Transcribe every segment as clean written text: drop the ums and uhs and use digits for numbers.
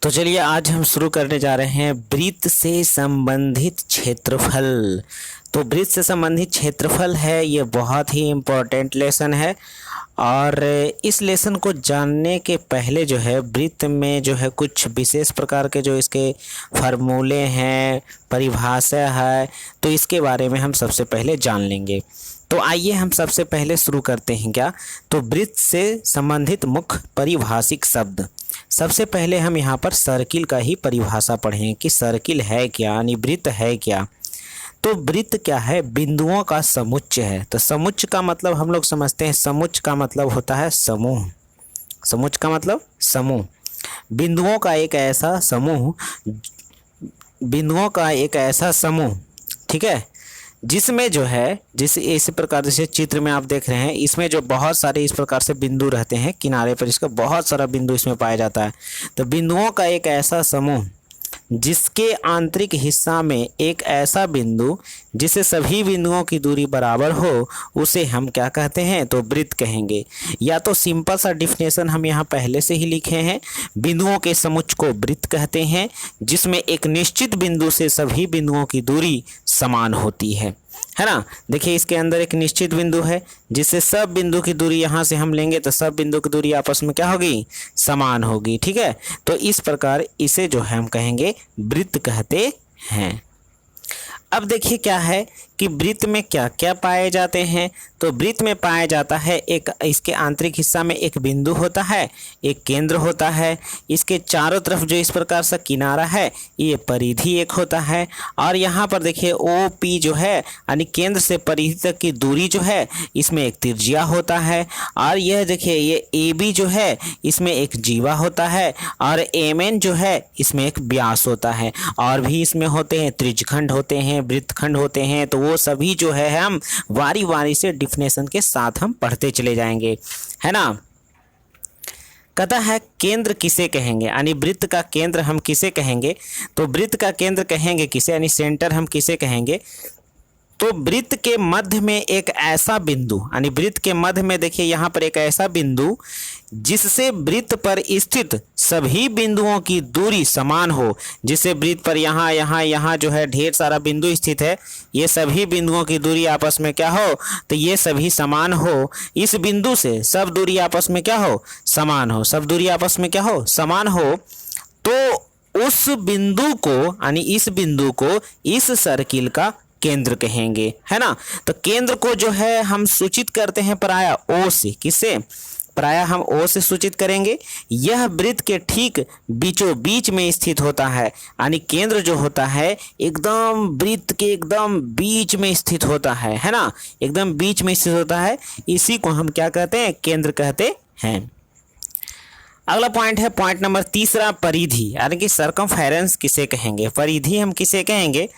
तो चलिए आज हम शुरू करने जा रहे हैं वृत्त से संबंधित क्षेत्रफल। तो वृत्त से संबंधित क्षेत्रफल है, ये बहुत ही इम्पोर्टेंट लेसन है। और इस लेसन को जानने के पहले जो है वृत्त में जो है कुछ विशेष प्रकार के जो इसके फार्मूले हैं, परिभाषा है, तो इसके बारे में हम सबसे पहले जान लेंगे। तो आइए हम सबसे पहले शुरू करते हैं क्या। तो वृत्त से संबंधित मुख्य परिभाषिक शब्द, सबसे पहले हम यहाँ पर सर्किल का ही परिभाषा पढ़ें कि सर्किल है क्या, यानी वृत्त है क्या। तो वृत्त क्या है? बिंदुओं का समुच्चय है। तो समुच्चय का मतलब हम लोग समझते हैं, समुच्चय का मतलब होता है समूह। समुच्चय का मतलब समूह, बिंदुओं का एक ऐसा समूह, बिंदुओं का एक ऐसा समूह, ठीक है, जिसमें जो है इस प्रकार जैसे चित्र में आप देख रहे हैं, इसमें जो बहुत सारे इस प्रकार से बिंदु रहते हैं किनारे पर, इसका बहुत सारा बिंदु इसमें पाया जाता है। तो बिंदुओं का एक ऐसा समूह जिसके आंतरिक हिस्सा में एक ऐसा बिंदु जिसे सभी बिंदुओं की दूरी बराबर हो, उसे हम क्या कहते हैं? तो वृत्त कहेंगे। या तो सिंपल सा डिफिनेशन हम यहाँ पहले से ही लिखे हैं, बिंदुओं के समुच्चय को वृत्त कहते हैं जिसमें एक निश्चित बिंदु से सभी बिंदुओं की दूरी समान होती है ना। देखिए इसके अंदर एक निश्चित बिंदु है जिससे सब बिंदु की दूरी यहाँ से हम लेंगे तो सब बिंदु की दूरी आपस में क्या होगी? समान होगी, ठीक है। तो इस प्रकार इसे जो है हम कहेंगे वृत्त कहते हैं। अब देखिए क्या है कि वृत्त में क्या क्या पाए जाते हैं। तो वृत्त में पाया जाता है एक, इसके आंतरिक हिस्सा में एक बिंदु होता है, एक केंद्र होता है, इसके चारों तरफ जो इस प्रकार सा किनारा है ये परिधि एक होता है, और यहाँ पर देखिए ओ पी जो है यानी केंद्र से परिधि तक की दूरी जो है इसमें एक त्रिज्या होता है, और यह देखिए ये ए बी जो है इसमें एक जीवा होता है, और एम एन जो है इसमें एक व्यास होता है, और भी इसमें होते हैं त्रिज्यखंड होते हैं, वृत्तखंड होते हैं। तो वो सभी जो है हम वारी वारी से डिफिनेशन के साथ हम पढ़ते चले जाएंगे, है ना। कहता है केंद्र किसे कहेंगे, यानी वृत्त का केंद्र हम किसे कहेंगे? तो वृत्त का केंद्र कहेंगे किसे, यानी सेंटर हम किसे कहेंगे? तो वृत्त के मध्य में एक ऐसा बिंदु, यानी वृत्त के मध्य में देखिए यहाँ पर एक ऐसा बिंदु जिससे वृत्त पर स्थित सभी बिंदुओं की दूरी समान हो। जिससे वृत्त पर यहाँ जो है ढेर सारा बिंदु स्थित है, ये सभी बिंदुओं की दूरी आपस में क्या हो? तो ये सभी समान हो। इस बिंदु से सब दूरी आपस में क्या हो? समान हो। सब दूरी आपस में क्या हो? समान हो। तो उस बिंदु को, यानी इस बिंदु को इस सर्किल का केंद्र कहेंगे, है ना। तो केंद्र को जो है हम सूचित करते हैं प्रायः ओ से। किससे? प्रायः हम ओ से सूचित करेंगे। यह वृत्त के ठीक बीचों बीच में स्थित होता है, यानी केंद्र जो होता है एकदम वृत्त के एकदम बीच में स्थित होता है ना, एकदम बीच में स्थित होता है। इसी को हम क्या कहते हैं? केंद्र कहते हैं। अगला पॉइंट है पॉइंट नंबर तीसरा, परिधि, यानी कि सर्कमफेरेंस किसे कहेंगे? परिधि हम किसे कहेंगे?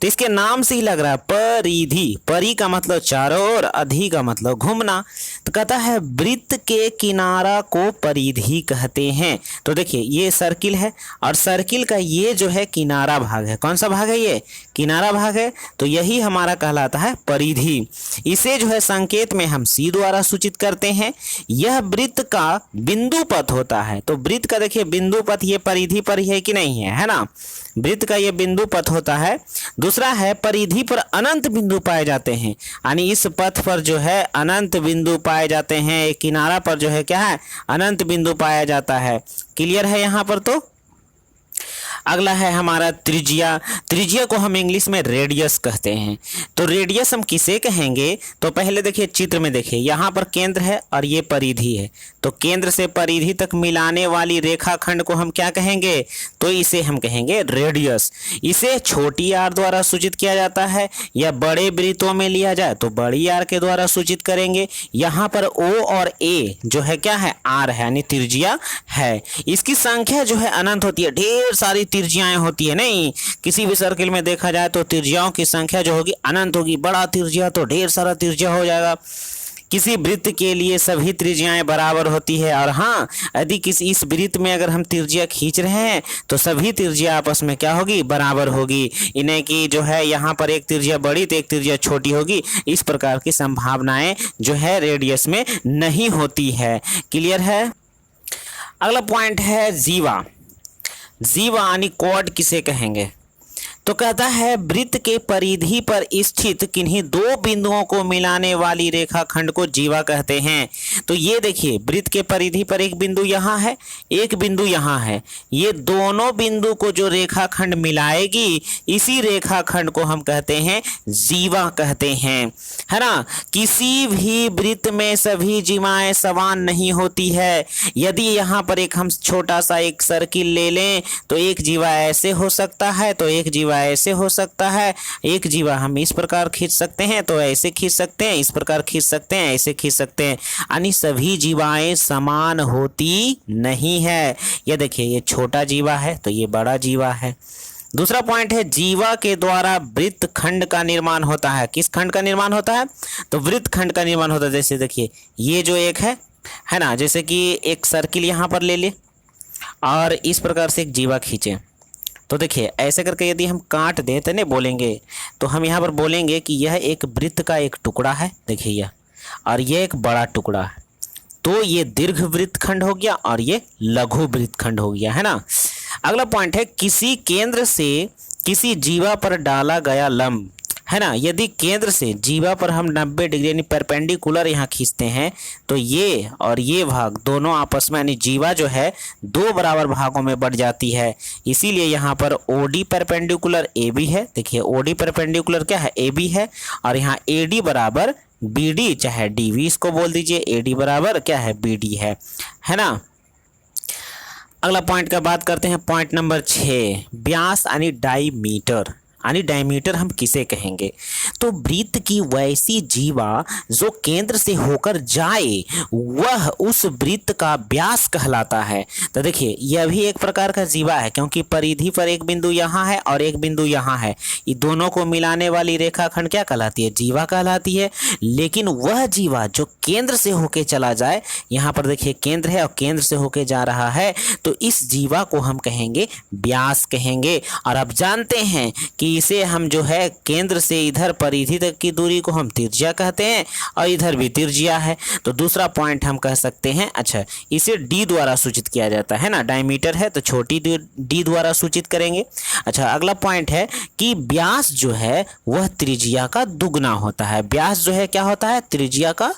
तो इसके नाम से ही लग रहा है परिधि। परि का मतलब चारों ओर, अधि का मतलब घूमना। तो कहता है वृत्त के किनारा को परिधि कहते हैं। तो देखिए ये सर्किल है, और सर्किल का ये जो है किनारा भाग है। कौन सा भाग है? ये किनारा भाग है। तो यही हमारा कहलाता है परिधि। इसे जो है संकेत में हम सी द्वारा सूचित करते हैं। यह वृत्त का बिंदु पथ होता है। तो वृत्त का देखिए बिंदु पथ ये परिधि पर ही है कि नहीं है, है ना। वृत्त का ये बिंदु पथ होता है। दूसरा है परिधि पर अनंत बिंदु पाए जाते हैं, यानी इस पथ पर जो है अनंत बिंदु पाए जाते हैं। एक किनारा पर जो है क्या है? अनंत बिंदु पाया जाता है। क्लियर है यहाँ पर? तो अगला है हमारा त्रिज्या। त्रिज्या को हम इंग्लिश में रेडियस कहते हैं। तो रेडियस हम किसे कहेंगे? तो पहले देखिए चित्र में देखिए, यहाँ पर केंद्र है और ये परिधि है। तो केंद्र से परिधि तक मिलाने वाली रेखाखंड को हम क्या कहेंगे? तो इसे हम कहेंगे रेडियस। इसे छोटी आर द्वारा सूचित किया जाता है, या बड़े वृत्तों में लिया जाए तो बड़ी आर के द्वारा सूचित करेंगे। यहाँ पर ओ और ए जो है क्या है? आर है, यानी त्रिज्या है। इसकी संख्या जो है अनंत होती है, ढेर सारी त्रिज्याएं होती है। नहीं, किसी भी सर्किल में देखा जाए तो त्रिज्याओं की संख्या जो होगी अनंत होगी। बड़ा त्रिज्या तो ढेर सारा त्रिज्या हो जाएगा। किसी वृत्त के लिए सभी त्रिज्याएं बराबर होती है, और हाँ यदि किसी इस वृत्त में अगर हम त्रिज्या खींच रहे हैं तो सभी त्रिज्या आपस में क्या होगी? बराबर होगी। इन्हें की जो है यहाँ पर एक त्रिज्या बड़ी तो एक त्रिज्या छोटी होगी। इस प्रकार की संभावनाएं जो है रेडियस में नहीं होती है। क्लियर है? अगला पॉइंट है जीवा। जीवा यानी कॉर्ड किसे कहेंगे? तो कहता है वृत्त के परिधि पर स्थित किन्हीं दो बिंदुओं को मिलाने वाली रेखाखंड को जीवा कहते हैं। तो ये देखिए वृत्त के परिधि पर एक बिंदु यहाँ है, एक बिंदु यहाँ है, ये दोनों बिंदु को जो रेखाखंड मिलाएगी इसी रेखाखंड को हम कहते हैं जीवा कहते हैं, है ना। किसी भी वृत्त में सभी जीवाएं समान नहीं होती है। यदि यहाँ पर एक हम छोटा सा एक सर्किल ले लें तो एक जीवा ऐसे हो सकता है, तो एक जीवा ऐसे हो सकता है, एक जीवा हम इस प्रकार खींच सकते हैं, तो ऐसे खींच सकते हैं, इस प्रकार खींच सकते हैं, ऐसे खींच सकते हैं, यानी सभी जीवाएं समान होती नहीं है। ये देखिए ये छोटा जीवा है तो ये बड़ा जीवा है। दूसरा पॉइंट है जीवा के द्वारा वृत्त खंड का निर्माण होता है। किस खंड का निर्माण होता है? तो वृत्त खंड का निर्माण होता है। जैसे देखिए ये जो एक है ना, जैसे कि एक सर्किल यहाँ पर ले ले और इस प्रकार से एक जीवा खींचे, तो देखिए ऐसे करके यदि हम काट दें तो नहीं बोलेंगे, तो हम यहाँ पर बोलेंगे कि यह एक वृत्त का एक टुकड़ा है, देखिए यह, और यह एक बड़ा टुकड़ा है, तो ये दीर्घ वृत्त खंड हो गया और ये लघु वृत्त खंड हो गया, है ना। अगला पॉइंट है किसी केंद्र से किसी जीवा पर डाला गया लंब, है ना। यदि केंद्र से जीवा पर हम 90 डिग्री यानी परपेंडिकुलर यहाँ खींचते हैं तो ये और ये भाग दोनों आपस में यानी जीवा जो है दो बराबर भागों में बढ़ जाती है। इसीलिए यहाँ पर ओडी परपेंडिकुलर ए बी है। देखिए ओडी परपेंडिकुलर क्या है? ए बी है, और यहाँ ए डी बराबर बी डी, चाहे डी वी इसको बोल दीजिए, ए डी बराबर क्या है? बी डी है ना। अगला पॉइंट का बात करते हैं, पॉइंट नंबर 6, व्यास यानी डायमीटर यानी डायमीटर हम किसे कहेंगे? तो वृत्त की वैसी जीवा जो केंद्र से होकर जाए वह उस वृत्त का व्यास कहलाता है। तो देखिए यह भी एक प्रकार का जीवा है, क्योंकि परिधि पर एक बिंदु यहाँ है और एक बिंदु यहाँ है, ये दोनों को मिलाने वाली रेखाखंड क्या कहलाती है? जीवा कहलाती है। लेकिन वह जीवा जो केंद्र से होके चला जाए, यहाँ पर देखिए केंद्र है और केंद्र से होके जा रहा है, तो इस जीवा को हम कहेंगे व्यास कहेंगे। और अब जानते हैं कि इसे हम जो है केंद्र से इधर परिधि तक की दूरी को हम त्रिज्या कहते हैं, और इधर भी त्रिज्या है। तो दूसरा पॉइंट हम कह सकते हैं, अच्छा इसे डी द्वारा सूचित किया जाता है ना, डायमीटर है तो छोटी डी द्वारा सूचित करेंगे। अच्छा अगला पॉइंट है कि व्यास जो है वह त्रिज्या का दुगना होता है। व्यास जो है क्या होता है? त्रिज्या का,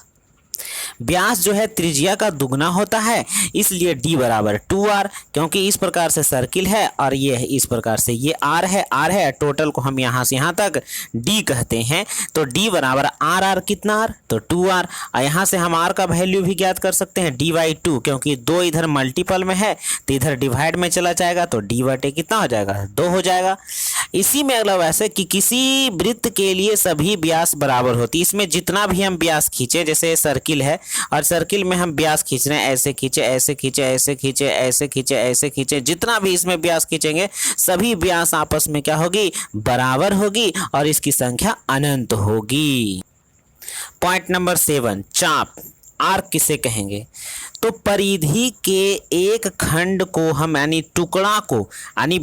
व्यास जो है त्रिज्या का दुगना होता है, इसलिए d बराबर 2r, क्योंकि इस प्रकार से सर्किल है और ये है इस प्रकार से, ये r है, टोटल को हम यहाँ से यहाँ तक d कहते हैं, तो d बराबर r कितना r? तो 2r। और यहाँ से हम r का वैल्यू भी ज्ञात कर सकते हैं d/2, क्योंकि 2 इधर मल्टीपल में है तो इधर डिवाइड में चला जाएगा, तो d/2 कितना हो जाएगा? 2 हो जाएगा। इसी में अगला वैसे कि किसी वृत्त के लिए सभी व्यास बराबर होती है। इसमें जितना भी हम व्यास खींचे, जैसे सर्किल है और सर्किल में हम व्यास खींच रहे हैं, ऐसे खींचे, ऐसे खींचे, ऐसे खींचे, ऐसे खींचे, ऐसे खींचे, जितना भी इसमें व्यास खींचेंगे सभी व्यास आपस में क्या होगी? बराबर होगी, और इसकी संख्या अनंत होगी। पॉइंट नंबर 7, चाप, आर्क किसे कहेंगे? तो परिधि के एक खंड को हम यानी टुकड़ा को, यानी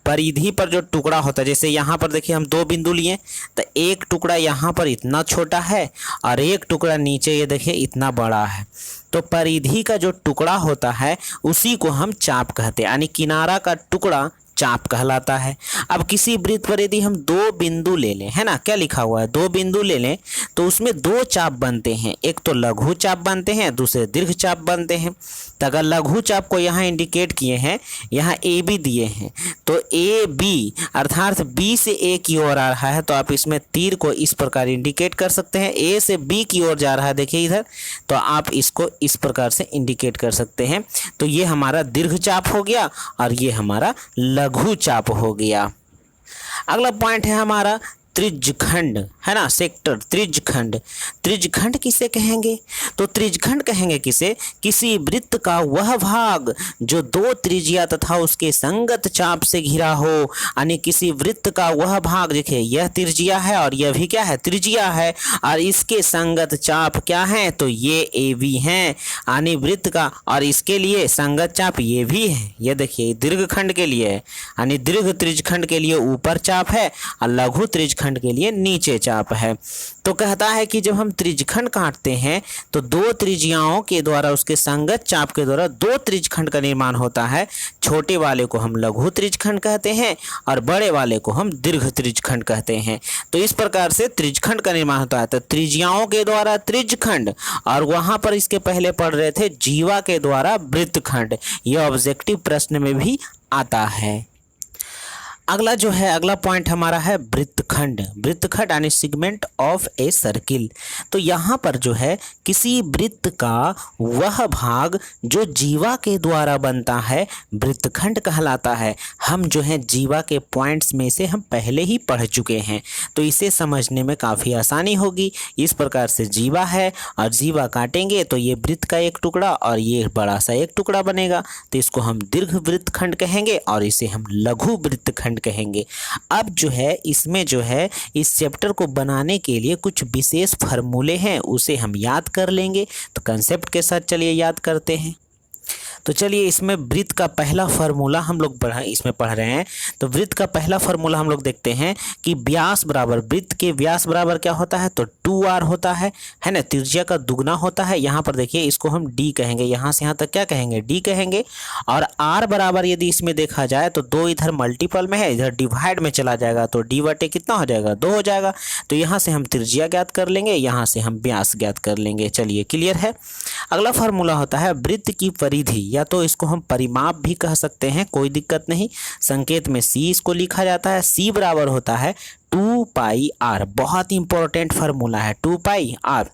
परिधि पर जो टुकड़ा होता है, जैसे यहाँ पर देखिए हम 2 बिंदु लिए, तो एक टुकड़ा यहाँ पर इतना छोटा है और एक टुकड़ा नीचे ये देखिए इतना बड़ा है, तो परिधि का जो टुकड़ा होता है उसी को हम चाप कहते हैं, यानी किनारा का टुकड़ा चाप कहलाता है। अब किसी वृत्त पर यदि हम 2 बिंदु ले लें, है ना, क्या लिखा हुआ है? 2 बिंदु ले लें तो उसमें 2 चाप बनते हैं, एक तो लघु चाप बनते हैं, दूसरे दीर्घ चाप बनते हैं। तो अगर लघु चाप को यहाँ इंडिकेट किए हैं, यहाँ ए बी दिए हैं, तो ए बी अर्थात बी से ए की ओर आ रहा है, तो आप इसमें तीर को इस प्रकार इंडिकेट कर सकते हैं। ए से बी की ओर जा रहा है, देखिए इधर, तो आप इसको इस प्रकार से इंडिकेट कर सकते हैं। तो ये हमारा दीर्घ चाप हो गया और ये हमारा लघु चाप हो गया। अगला पॉइंट है हमारा त्रिज्यखंड, है ना, सेक्टर, त्रिज्यखंड। त्रिज्यखंड किसे कहेंगे? तो त्रिज्यखंड कहेंगे किसे? किसी वृत्त का वह भाग जो 2 त्रिज्या तथा उसके संगत चाप से घिरा हो, यानी किसी वृत्त का वह भाग, देखिए यह त्रिज्या है और यह भी क्या है? त्रिज्या है, और इसके संगत चाप क्या है? तो ये ए बी हैं, यानी वृत्त का, और इसके लिए संगत चाप ये भी है, ये देखिए दीर्घखंड के लिए है, यानी दीर्घ त्रिज्यखंड के लिए ऊपर चाप है और लघु त्रिज्यखंड त्रिज्यखंड के लिए नीचे चाप है। तो कहता है कि जब हम त्रिज्यखंड काटते हैं तो दो त्रिज्याओं के द्वारा उसके संगत चाप के द्वारा दो त्रिज्यखंड का निर्माण होता है। छोटे वाले को हम लघु त्रिज्यखंड कहते हैं और बड़े वाले को हम दीर्घ त्रिज्यखंड कहते हैं। तो इस प्रकार से त्रिज्यखंड का निर्माण होता है। तो त्रिज्याओं के द्वारा त्रिज्यखंड, और वहां पर इसके पहले पढ़ रहे थे जीवा के द्वारा वृत्तखंड। यह ऑब्जेक्टिव प्रश्न में भी आता है। अगला जो है, अगला पॉइंट हमारा है वृत्तखंड। वृत्तखंड यानी सेगमेंट ऑफ ए सर्किल। तो यहाँ पर जो है किसी वृत्त का वह भाग जो जीवा के द्वारा बनता है वृत्तखंड कहलाता है। हम जो है जीवा के पॉइंट्स में से हम पहले ही पढ़ चुके हैं, तो इसे समझने में काफ़ी आसानी होगी। इस प्रकार से जीवा है और जीवा काटेंगे तो ये वृत्त का एक टुकड़ा और ये बड़ा सा एक टुकड़ा बनेगा, तो इसको हम दीर्घ वृत्तखंड कहेंगे और इसे हम लघु वृत्तखंड कहेंगे। अब जो है इसमें जो है इस चैप्टर को बनाने के लिए कुछ विशेष फार्मूले हैं, उसे हम याद कर लेंगे। तो कंसेप्ट के साथ चलिए याद करते हैं। तो चलिए इसमें वृत्त का पहला फार्मूला हम लोग इसमें पढ़ रहे हैं। तो वृत्त का पहला फार्मूला हम लोग देखते हैं कि व्यास बराबर, वृत्त के व्यास बराबर क्या होता है, तो 2r होता है ना। त्रिज्या का दुगना होता है। यहाँ पर देखिए इसको हम d कहेंगे, यहाँ से यहाँ तक क्या कहेंगे, d कहेंगे। और r बराबर यदि इसमें देखा जाए तो 2 इधर मल्टीपल में है, इधर डिवाइड में चला जाएगा तो d बटे कितना हो जाएगा, 2 हो जाएगा। तो यहाँ से हम त्रिज्या ज्ञात कर लेंगे, यहाँ से हम व्यास ज्ञात कर लेंगे। चलिए क्लियर है। अगला फार्मूला होता है वृत्त की परिधि, या तो इसको हम परिमाप भी कह सकते हैं, कोई दिक्कत नहीं। संकेत में c इसको लिखा जाता है। c बराबर होता है 2 पाई r। बहुत ही इंपॉर्टेंट फार्मूला है 2 पाई r।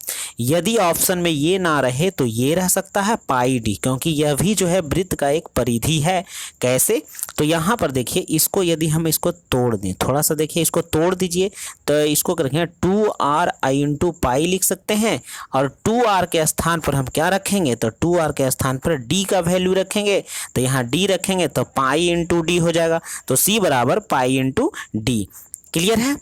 यदि ऑप्शन में ये ना रहे तो ये रह सकता है पाई d, क्योंकि यह भी जो है वृत्त का एक परिधि है। कैसे, तो यहाँ पर देखिए इसको यदि हम इसको तोड़ दें, थोड़ा सा देखिए इसको तोड़ दीजिए, तो इसको रखेंगे 2r आई इंटू पाई लिख सकते हैं। और 2r के स्थान पर हम क्या रखेंगे, तो 2r के स्थान पर d का वैल्यू रखेंगे। तो यहाँ d रखेंगे तो पाई इंटू डी हो जाएगा। तो c बराबर पाई इंटू डी। क्लियर है।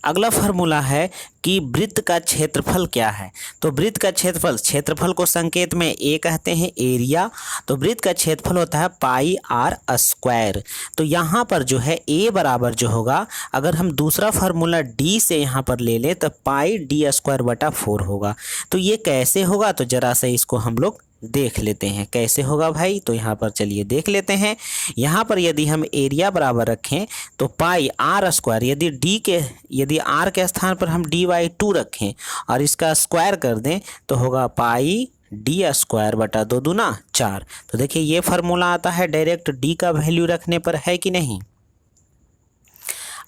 अगला फार्मूला है कि वृत्त का क्षेत्रफल क्या है। तो वृत्त का क्षेत्रफल को संकेत में a कहते हैं, एरिया। तो वृत्त का क्षेत्रफल होता है पाई आर स्क्वायर। तो यहाँ पर जो है a बराबर जो होगा, अगर हम दूसरा फार्मूला d से यहाँ पर ले लें तो पाई डी स्क्वायर बटा 4 होगा। तो ये कैसे होगा, तो जरा से इसको हम लोग देख लेते हैं कैसे होगा भाई। तो यहाँ पर चलिए देख लेते हैं। यहाँ पर यदि हम एरिया बराबर रखें तो पाई आर स्क्वायर, यदि आर के स्थान पर हम d/2 रखें और इसका स्क्वायर कर दें तो होगा पाई डी स्क्वायर बटा 2 दूना 4। तो देखिए ये फार्मूला आता है डायरेक्ट d का वैल्यू रखने पर, है कि नहीं।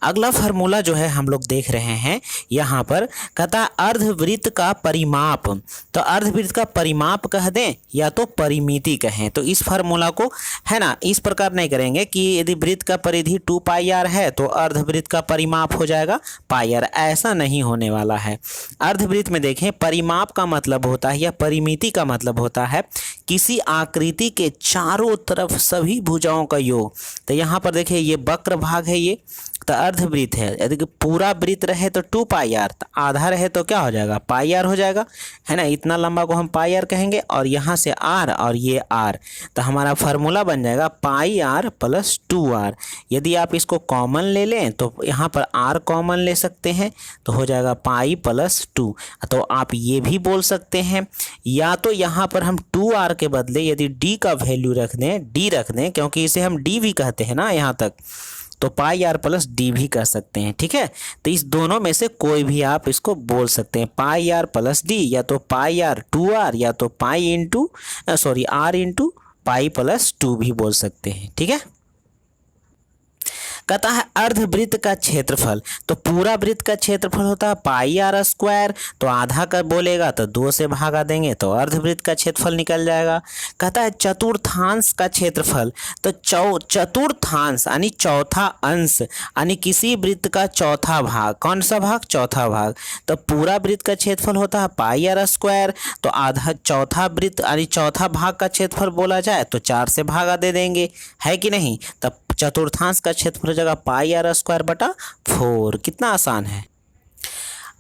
अगला फार्मूला जो है हम लोग देख रहे हैं, यहाँ पर कहता है अर्धवृत्त का परिमाप। तो अर्धवृत्त का परिमाप कह दें या तो परिमिति कहें। तो इस फार्मूला को है ना इस प्रकार नहीं करेंगे कि यदि वृत्त का परिधि 2 पाई आर है तो अर्धवृत्त का परिमाप हो जाएगा पाई आर, ऐसा नहीं होने वाला है। अर्धवृत्त में देखें परिमाप का मतलब होता है या परिमिति का मतलब होता है किसी आकृति के चारों तरफ सभी भुजाओं का योग। तो यहाँ पर देखिए ये वक्र भाग है, ये तो अर्धवृत्त है। यदि पूरा वृत्त रहे तो 2 पाई आर, तो आधा रहे तो क्या हो जाएगा, पाई आर हो जाएगा, है ना। इतना लंबा को हम पाई आर कहेंगे और यहाँ से आर और ये आर, तो हमारा फार्मूला बन जाएगा पाई आर प्लस 2r। यदि आप इसको कॉमन ले लें तो यहाँ पर r कॉमन ले सकते हैं तो हो जाएगा पाई प्लस 2। तो आप ये भी बोल सकते हैं, या तो यहाँ पर हम 2r के बदले यदि d का वैल्यू रख दें, क्योंकि इसे हम d भी कहते हैं ना यहाँ तक, तो पाई आर प्लस डी भी कर सकते हैं। ठीक है, तो इस दोनों में से कोई भी आप इसको बोल सकते हैं, पाई आर प्लस डी, या तो पाई आर 2r, या तो pi into R into pi plus 2 भी बोल सकते हैं। ठीक है। कहता है अर्धवृत्त का क्षेत्रफल। तो पूरा वृत्त का क्षेत्रफल होता है पाई आर स्क्वायर, तो आधा का बोलेगा तो 2 से भागा देंगे तो अर्धवृत्त का क्षेत्रफल निकल जाएगा। कहता है चतुर्थांश का क्षेत्रफल। तो चतुर्थांश यानी चौथा अंश, यानी किसी वृत्त का चौथा भाग। कौन सा भाग, चौथा भाग। तो पूरा वृत्त का क्षेत्रफल होता है पाई आर स्क्वायर, तो आधा चौथा वृत्त यानी चौथा भाग का क्षेत्रफल बोला जाए तो 4 से भागा दे देंगे, है कि नहीं। तब चतुर्थांश का क्षेत्रफल हो जाएगा पाई आर स्क्वायर बटा 4। कितना आसान है।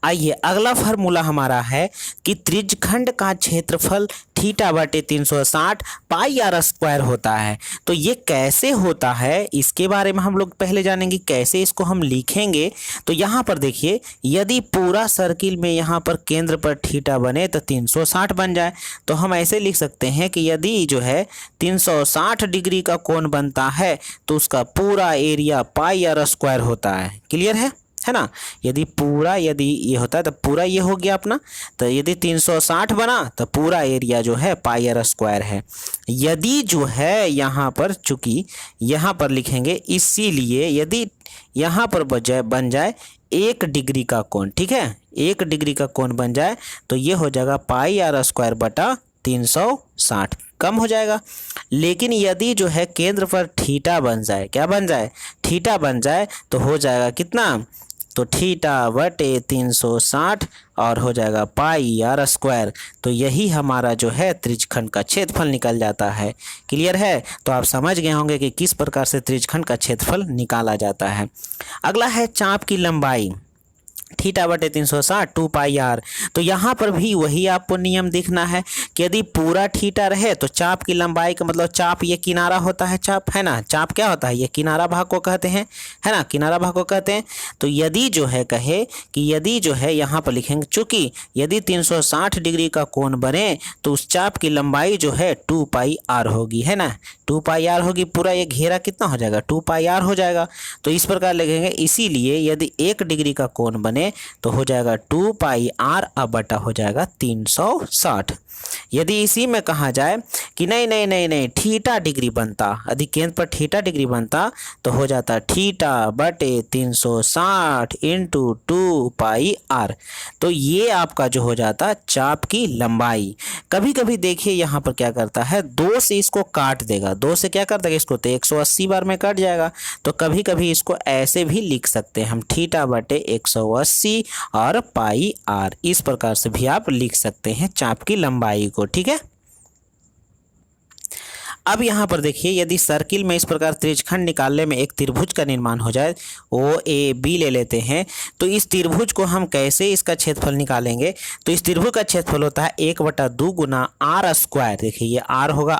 आइए अगला फार्मूला हमारा है कि त्रिज्यखंड का क्षेत्रफल थीटा बटे 360 पाई आर स्क्वायर होता है। तो ये कैसे होता है इसके बारे में हम लोग पहले जानेंगे, कैसे इसको हम लिखेंगे। तो यहाँ पर देखिए, यदि पूरा सर्किल में यहाँ पर केंद्र पर थीटा बने तो 360 बन जाए, तो हम ऐसे लिख सकते हैं कि यदि जो है 360 डिग्री का कोण बनता है तो उसका पूरा एरिया पाई आर स्क्वायर होता है। क्लियर है ना। यदि ये होता है तो पूरा ये हो गया अपना। तो यदि 360 बना तो पूरा एरिया जो है पाई आर स्क्वायर है। यदि जो है यहाँ पर, चूंकि यहाँ पर लिखेंगे, इसीलिए यदि यहाँ पर बन जाए 1 डिग्री का कोण, ठीक है, 1 डिग्री का कोण बन जाए तो ये हो जाएगा पाई आर स्क्वायर बटा 360, कम हो जाएगा। लेकिन यदि जो है केंद्र पर थीटा बन जाए, क्या बन जाए, थीटा बन जाए, तो हो जाएगा कितना, तो थीटा बटे 360 और हो जाएगा पाई आर स्क्वायर। तो यही हमारा जो है त्रिज्यखंड का क्षेत्रफल निकल जाता है। क्लियर है। तो आप समझ गए होंगे कि किस प्रकार से त्रिज्यखंड का क्षेत्रफल निकाला जाता है। अगला है चाप की लंबाई, थीटा बटे 360 2 पाई आर। तो यहाँ पर भी वही आपको नियम देखना है कि यदि पूरा थीटा रहे तो चाप की लंबाई का मतलब, चाप ये किनारा होता है, चाप है ना, चाप क्या होता है, ये किनारा भाग को कहते हैं, है ना, किनारा भाग को कहते हैं। तो यदि जो है कहे कि यदि जो है यहाँ पर लिखेंगे, चूंकि यदि 360 डिग्री का कोण बने तो उस चाप की लंबाई जो है 2 पाई आर होगी, है ना, 2 पाई आर होगी। पूरा ये घेरा कितना हो जाएगा, 2 पाई आर हो जाएगा। तो इस प्रकार लिखेंगे। इसीलिए यदि 1 डिग्री का कोण बने तो हो जाएगा 2 पाई आर अब बटा हो जाएगा 360। यदि इसी में कहा जाए कि नहीं थीटा डिग्री बनता, यदि केंद्र पर थीटा डिग्री बनता तो हो जाता थीटा बटे 360 इंटू 2 पाई आर। तो ये आपका जो हो जाता चाप की लंबाई। कभी कभी देखिए यहाँ पर क्या करता है, 2 से इसको काट देगा, 2 से क्या कर देगा इसको, तो 180 बार में कट जाएगा। तो कभी कभी इसको ऐसे भी लिख सकते हैं हम, थीटा बटे 180 और पाई आर, इस प्रकार से भी आप लिख सकते हैं चाप की लंबाई को। ठीक है। अब यहाँ पर देखिए, यदि सर्किल में इस प्रकार त्रिज्यखंड निकालने में एक त्रिभुज का निर्माण हो जाए, ओ ए बी ले लेते हैं, तो इस त्रिभुज को हम कैसे इसका क्षेत्रफल निकालेंगे। तो इस त्रिभुज का क्षेत्रफल होता है 1/2 गुना आर स्क्वायर। देखिए ये आर होगा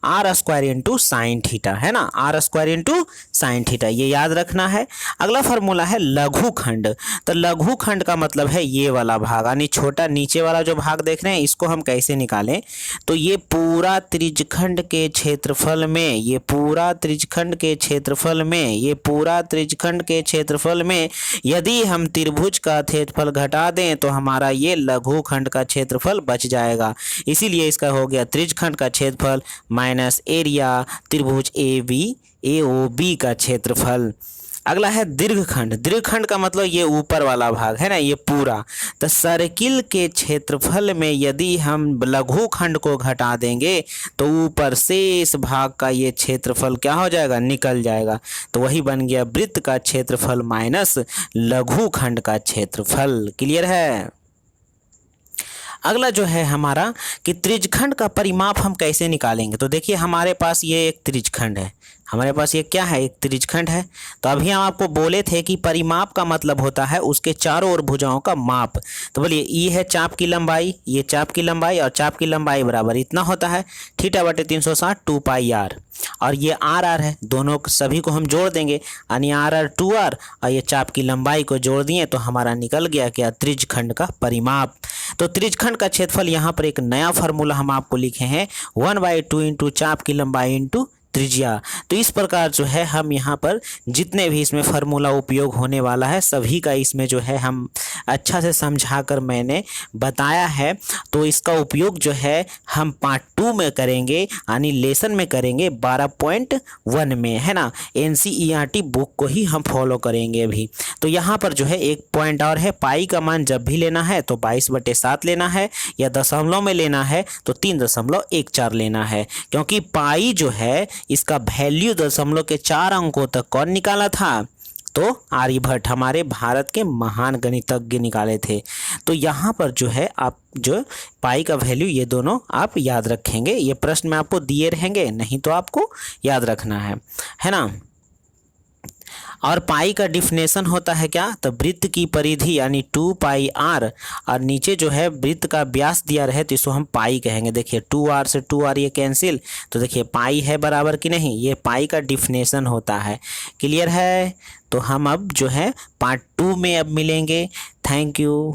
R square into sine theta, है ना, R square into sine theta, ये याद रखना है। अगला फार्मूला है लघुखंड। तो लघुखंड का मतलब है ये वाला भाग, यानी छोटा नीचे वाला जो भाग देख रहे हैं, इसको हम कैसे निकालें। तो ये पूरा त्रिज्यखंड के क्षेत्रफल में, ये पूरा त्रिज्यखंड के क्षेत्रफल में, ये पूरा त्रिज्यखंड के क्षेत्रफल में यदि हम त्रिभुज का क्षेत्रफल घटा दें तो हमारा ये लघुखंड का क्षेत्रफल बच जाएगा। इसीलिए इसका हो गया त्रिज्यखंड का क्षेत्रफल माइनस एरिया त्रिभुज ए ओ बी का क्षेत्रफल। अगला है दीर्घखंड। दीर्घखंड का मतलब ये ऊपर वाला भाग है ना, ये पूरा। तो सर्किल के क्षेत्रफल में यदि हम लघुखंड को घटा देंगे तो ऊपर से इस भाग का ये क्षेत्रफल क्या हो जाएगा, निकल जाएगा। तो वही बन गया वृत्त का क्षेत्रफल माइनस लघुखंड का क्षेत्रफल। क्लियर है। अगला जो है हमारा कि त्रिज्यखंड का परिमाप हम कैसे निकालेंगे। तो देखिए हमारे पास ये एक त्रिज्यखंड है, हमारे पास ये क्या है, एक त्रिज्यखंड है। तो अभी हम आपको बोले थे कि परिमाप का मतलब होता है उसके चारों ओर भुजाओं का माप। तो बोलिए ई है चाप की लंबाई, ये चाप की लंबाई, और चाप की लंबाई बराबर इतना होता है थीटा बटे 360 2 पाई आर, और ये आर है, दोनों सभी को हम जोड़ देंगे, यानी आर 2r, और ये चाप की लंबाई को जोड़ दिए तो हमारा निकल गया क्या, त्रिज्यखंड का परिमाप। तो त्रिज्यखंड का क्षेत्रफल यहाँ पर एक नया फार्मूला हम आपको लिखे हैं 1/2 इंटू चाप की लंबाई इंटू त्रिज्या। तो इस प्रकार जो है हम यहाँ पर जितने भी इसमें फार्मूला उपयोग होने वाला है सभी का इसमें जो है हम अच्छा से समझाकर मैंने बताया है। तो इसका उपयोग जो है हम पार्ट 2 में करेंगे, यानी लेसन में करेंगे 12.1 में, है ना। NCERT बुक को ही हम फॉलो करेंगे अभी। तो यहाँ पर जो है एक पॉइंट और है, पाई का मान जब भी लेना है तो 22/7 लेना है, या दशमलव में लेना है तो 3.14 लेना है, क्योंकि पाई जो है इसका वैल्यू 0.4 अंकों तक कौन निकाला था, तो आर्यभट्ट, हमारे भारत के महान गणितज्ञ निकाले थे। तो यहाँ पर जो है आप जो पाई का वैल्यू ये दोनों आप याद रखेंगे, ये प्रश्न में आपको दिए रहेंगे, नहीं तो आपको याद रखना है ना। और पाई का डिफिनेशन होता है क्या, तो वृत्त की परिधि यानी 2πr, और नीचे जो है वृत्त का व्यास दिया रहे तो इसको हम पाई कहेंगे। देखिए 2r से 2r ये कैंसिल, तो देखिए पाई है बराबर कि नहीं, ये पाई का डिफिनेशन होता है। क्लियर है? तो हम अब जो है पार्ट 2 में अब मिलेंगे। Thank you.